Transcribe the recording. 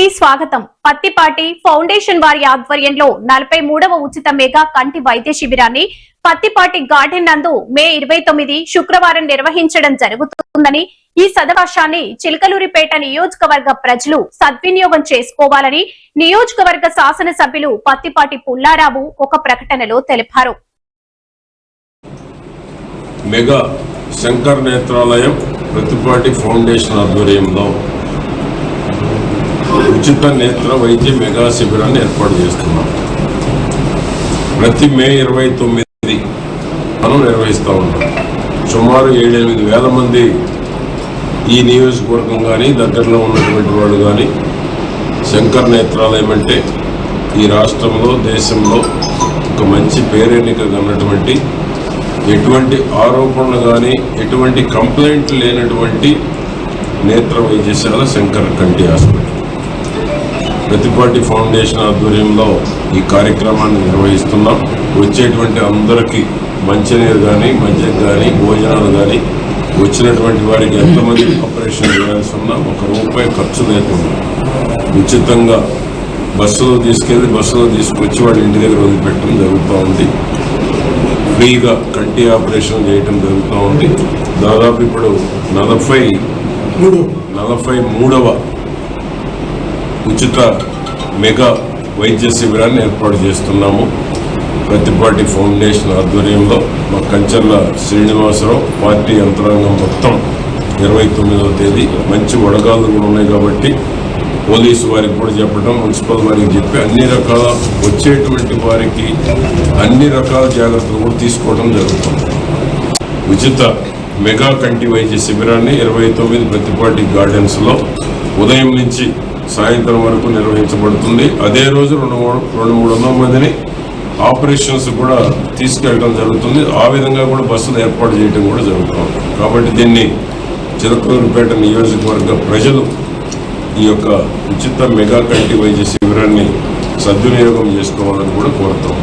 కి స్వాగతం. పత్తిపాటి ఫౌండేషన్ వారి ఆధ్వర్యంలో 43వ ఉచిత మెగా కంటి వైద్య శిబిరాన్ని పత్తిపాటి గార్డెన్ నందు మే 29 శుక్రవారం నిర్వహించడం జరుగుతుందని, ఈ సదవకాశాన్ని చిలకలూరిపేట నియోజకవర్గ ప్రజలు సద్వినియోగం చేసుకోవాలని నియోజకవర్గ శాసనసభ్యులు పత్తిపాటి పుల్లారావు ఒక ప్రకటనలో తెలిపారు. మెగా శంకర్ నేత్రాలయం పత్తిపాటి ఫౌండేషన్ ఆధ్వర్యంలో ఉచిత నేత్ర వైద్య మెగా శిబిరాన్ని ఏర్పాటు చేస్తున్నాం. ప్రతి మే 29 మనం నిర్వహిస్తూ ఉన్నాం. సుమారు 7-8 వేల మంది ఈ నియోజకవర్గం కానీ దగ్గరలో ఉన్నటువంటి వాళ్ళు కానీ శంకర్ నేత్రాలయం అంటే ఈ రాష్ట్రంలో దేశంలో ఒక మంచి పేరెన్నిక ఉన్నటువంటి, ఎటువంటి ఆరోపణలు కానీ ఎటువంటి కంప్లైంట్లు లేనటువంటి నేత్ర వైద్యశాల శంకర్ కంటి హాస్పిటల్. పత్తిపాటి ఫౌండేషన్ ఆధ్వర్యంలో ఈ కార్యక్రమాన్ని నిర్వహిస్తున్నాం. వచ్చేటువంటి అందరికీ మంచినీరు కానీ మద్యం కానీ భోజనాలు కానీ, వచ్చినటువంటి వారికి ఎంతమంది ఆపరేషన్ చేయాల్సి ఉన్నా ₹1 ఖర్చు లేకుండా ఉచితంగా బస్సులో తీసుకొచ్చి వాళ్ళ ఇంటి దగ్గర వదిలిపెట్టడం జరుగుతూ ఉంది. ఫ్రీగా కంటి ఆపరేషన్ చేయటం జరుగుతూ ఉంది. దాదాపు ఇప్పుడు 43వ ఉచిత మెగా వైద్య శిబిరాన్ని ఏర్పాటు చేస్తున్నాము. పత్తిపాటి ఫౌండేషన్ ఆధ్వర్యంలో మా కంచర్ల శ్రీనివాసరావు పార్టీ యంత్రాంగం మొత్తం 29వ తేదీ మంచి వడగాలు కూడా ఉన్నాయి కాబట్టి పోలీసు వారికి కూడా చెప్పడం, మున్సిపల్ వారికి చెప్పి అన్ని రకాల వచ్చేటువంటి వారికి అన్ని రకాల జాగ్రత్తలు కూడా తీసుకోవడం జరుగుతుంది. ఉచిత మెగా కంటి వైద్య శిబిరాన్ని 29 పత్తిపాటి గార్డెన్స్లో ఉదయం నుంచి సాయంత్రం వరకు నిర్వహించబడుతుంది. అదే రోజు 200-300 మందిని ఆపరేషన్స్ కూడా తీసుకెళ్ళడం జరుగుతుంది. ఆ విధంగా కూడా బస్సులు ఏర్పాటు చేయడం కూడా జరుగుతుంది. కాబట్టి దీన్ని చిలకలూరిపేట నియోజకవర్గ ప్రజలు ఈ యొక్క ఉచిత మెగా కంటి వైద్య శిబిరాన్ని సద్వినియోగం చేసుకోవాలని కూడా కోరుతాం.